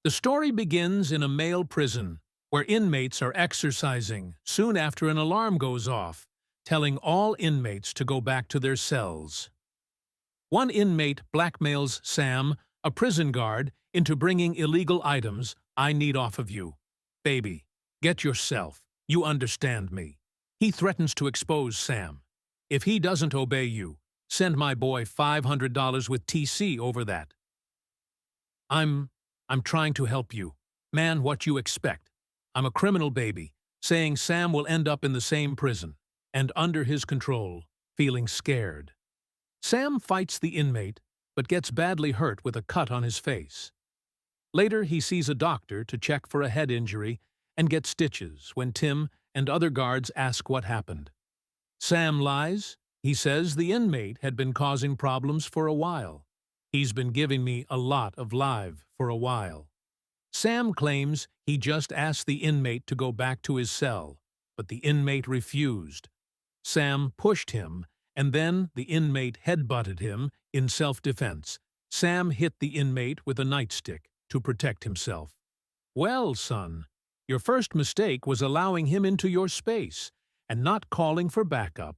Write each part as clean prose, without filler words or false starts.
The story begins in a male prison, where inmates are exercising soon after an alarm goes off, telling all inmates to go back to their cells. One inmate blackmails Sam, a prison guard, into bringing illegal items I need off of you. Baby, get yourself. You understand me. He threatens to expose Sam. If he doesn't obey you, send my boy $500 with TC over that. I'm trying to help you. Man, what you expect? I'm a criminal baby, saying Sam will end up in the same prison, and under his control, feeling scared. Sam fights the inmate, but gets badly hurt with a cut on his face. Later, he sees a doctor to check for a head injury and gets stitches when Tim and other guards ask what happened. Sam lies. He says the inmate had been causing problems for a while. He's been giving me a lot of live for a while. Sam claims he just asked the inmate to go back to his cell, but the inmate refused. Sam pushed him, and then the inmate headbutted him in self-defense. Sam hit the inmate with a nightstick to protect himself. Well, son, your first mistake was allowing him into your space and not calling for backup.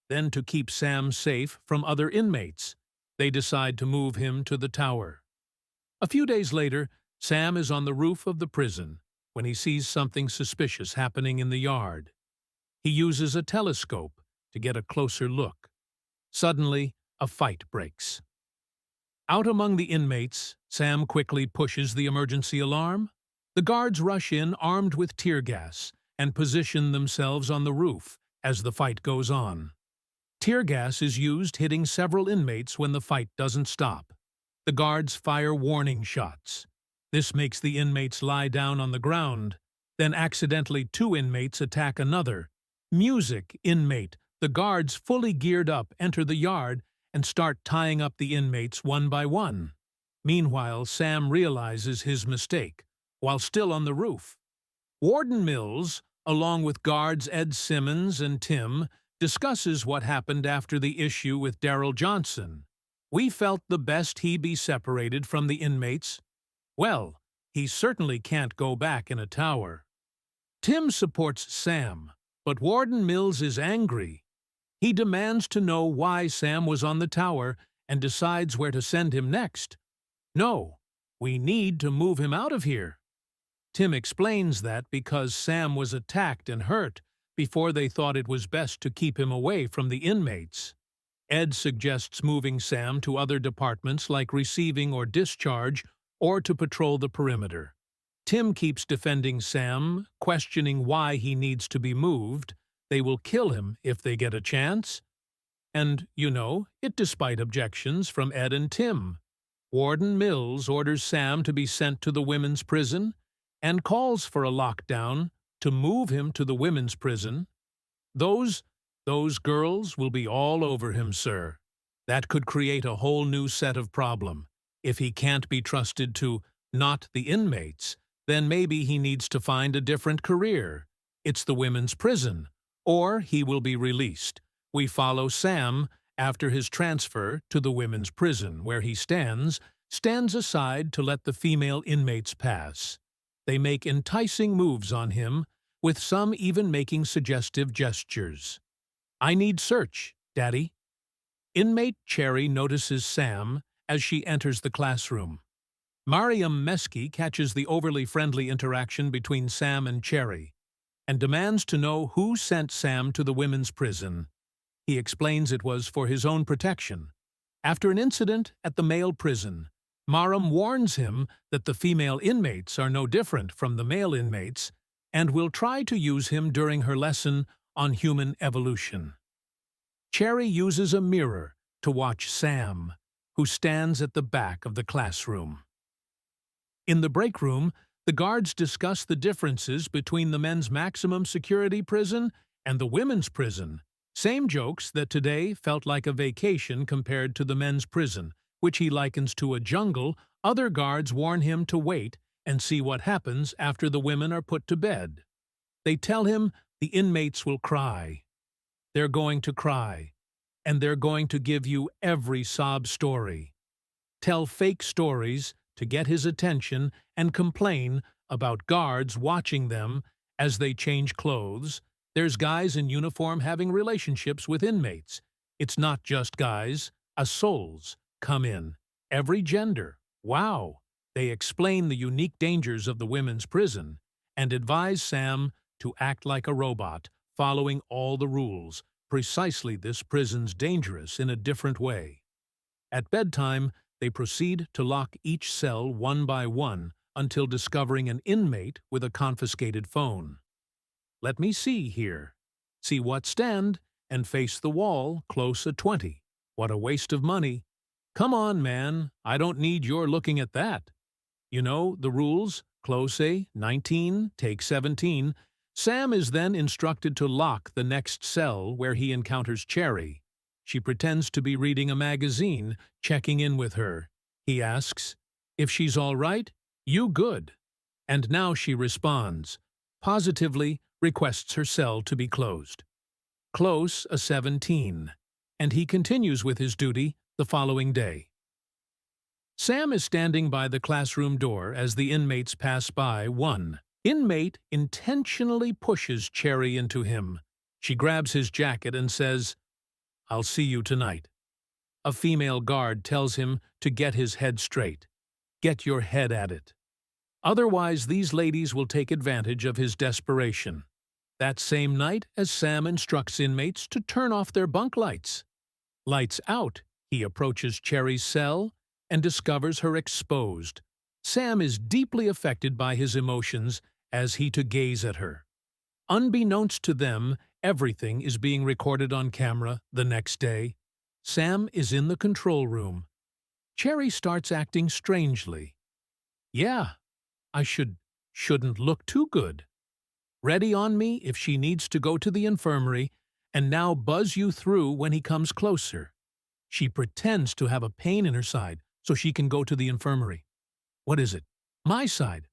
Then, to keep Sam safe from other inmates, they decide to move him to the tower. A few days later, Sam is on the roof of the prison when he sees something suspicious happening in the yard. He uses a telescope to get a closer look. Suddenly, a fight breaks. Out among the inmates, Sam quickly pushes the emergency alarm. The guards rush in armed with tear gas and position themselves on the roof as the fight goes on. Tear gas is used, hitting several inmates when the fight doesn't stop. The guards fire warning shots. This makes the inmates lie down on the ground. Then accidentally 2 inmates attack another. Music inmate. The guards, fully geared up, enter the yard and start tying up the inmates one by one. Meanwhile, Sam realizes his mistake while still on the roof. Warden Mills, along with guards Ed Simmons and Tim, discusses what happened after the issue with Daryl Johnson. We felt the best he be separated from the inmates. Well, he certainly can't go back in a tower. Tim supports Sam, but Warden Mills is angry. He demands to know why Sam was on the tower and decides where to send him next. No, we need to move him out of here. Tim explains that because Sam was attacked and hurt before they thought it was best to keep him away from the inmates. Ed suggests moving Sam to other departments like receiving or discharge, or to patrol the perimeter. Tim keeps defending Sam, questioning why he needs to be moved. They will kill him if they get a chance. And, it despite objections from Ed and Tim. Warden Mills orders Sam to be sent to the women's prison and calls for a lockdown to move him to the women's prison. Those girls will be all over him, sir. That could create a whole new set of problem. If he can't be trusted to not the inmates, then maybe he needs to find a different career. It's the women's prison, or he will be released. We follow Sam after his transfer to the women's prison, where he stands aside to let the female inmates pass. They make enticing moves on him, with some even making suggestive gestures. I need search, Daddy. Inmate Cherry notices Sam as she enters the classroom. Mariam Meski catches the overly friendly interaction between Sam and Cherry and demands to know who sent Sam to the women's prison. He explains it was for his own protection. After an incident at the male prison, Mariam warns him that the female inmates are no different from the male inmates and will try to use him during her lesson on human evolution. Cherry uses a mirror to watch Sam, who stands at the back of the classroom. In the break room, the guards discuss the differences between the men's maximum security prison and the women's prison. Same jokes that today felt like a vacation compared to the men's prison, which he likens to a jungle. Other guards warn him to wait and see what happens after the women are put to bed. They tell him the inmates will cry. They're going to cry, and they're going to give you every sob story. Tell fake stories to get his attention and complain about guards watching them as they change clothes. There's guys in uniform having relationships with inmates. It's not just guys, souls come in. Every gender. Wow. They explain the unique dangers of the women's prison and advise Sam to act like a robot, following all the rules. Precisely, this prison's dangerous in a different way. At bedtime, they proceed to lock each cell one by one until discovering an inmate with a confiscated phone. Let me see here. See what stand and face the wall, close at 20. What a waste of money. Come on, man, I don't need your looking at that. You know the rules, close 19, take 17. Sam is then instructed to lock the next cell where he encounters Cherry. She pretends to be reading a magazine, checking in with her. He asks, if she's all right, you good. And now she responds, positively requests her cell to be closed. Close a 17. And he continues with his duty the following day. Sam is standing by the classroom door as the inmates pass by. One inmate intentionally pushes Cherry into him. She grabs his jacket and says, I'll see you tonight. A female guard tells him to get his head straight. Get your head at it. Otherwise, these ladies will take advantage of his desperation. That same night, as Sam instructs inmates to turn off their bunk lights. Lights out, he approaches Cherry's cell and discovers her exposed. Sam is deeply affected by his emotions as he to gaze at her. Unbeknownst to them, everything is being recorded on camera the next day. Sam is in the control room. Cherry starts acting strangely. Yeah, I shouldn't look too good. Ready on me if she needs to go to the infirmary, and now buzz you through when he comes closer. She pretends to have a pain in her side so she can go to the infirmary. What is it? My side?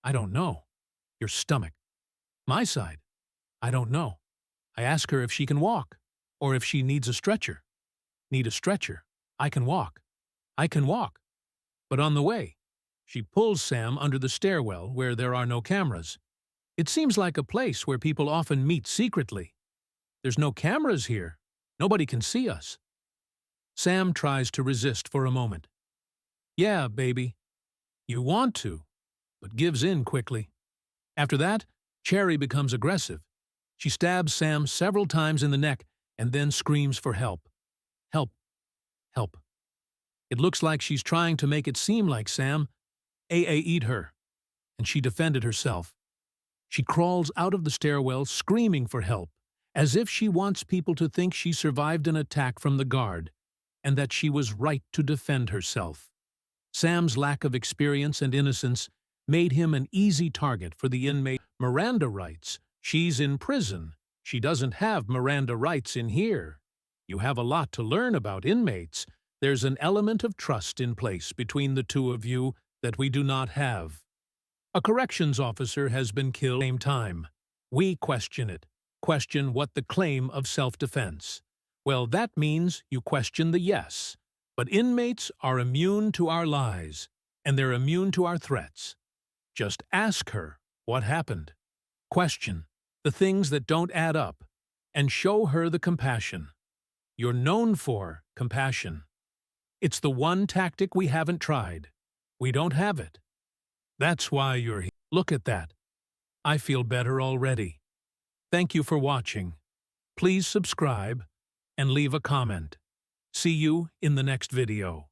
I don't know. Your stomach. My side? I don't know. I ask her if she can walk, or if she needs a stretcher. Need a stretcher. I can walk. I can walk. But on the way, she pulls Sam under the stairwell where there are no cameras. It seems like a place where people often meet secretly. There's no cameras here. Nobody can see us. Sam tries to resist for a moment. Yeah, baby. You want to, but gives in quickly. After that, Cherry becomes aggressive. She stabs Sam several times in the neck and then screams for help. Help. Help. It looks like she's trying to make it seem like Sam eat her, and she defended herself. She crawls out of the stairwell screaming for help, as if she wants people to think she survived an attack from the guard, and that she was right to defend herself. Sam's lack of experience and innocence made him an easy target for the inmate. Miranda rights. She's in prison. She doesn't have Miranda rights in here. You have a lot to learn about inmates. There's an element of trust in place between the two of you that we do not have. A corrections officer has been killed at the same time. We question it. Question what the claim of self-defense. Well, that means you question the yes. But inmates are immune to our lies, and they're immune to our threats. Just ask her what happened. Question the things that don't add up, and show her the compassion. You're known for compassion. It's the one tactic we haven't tried. We don't have it. That's why you're here. Look at that. I feel better already. Thank you for watching. Please subscribe and leave a comment. See you in the next video.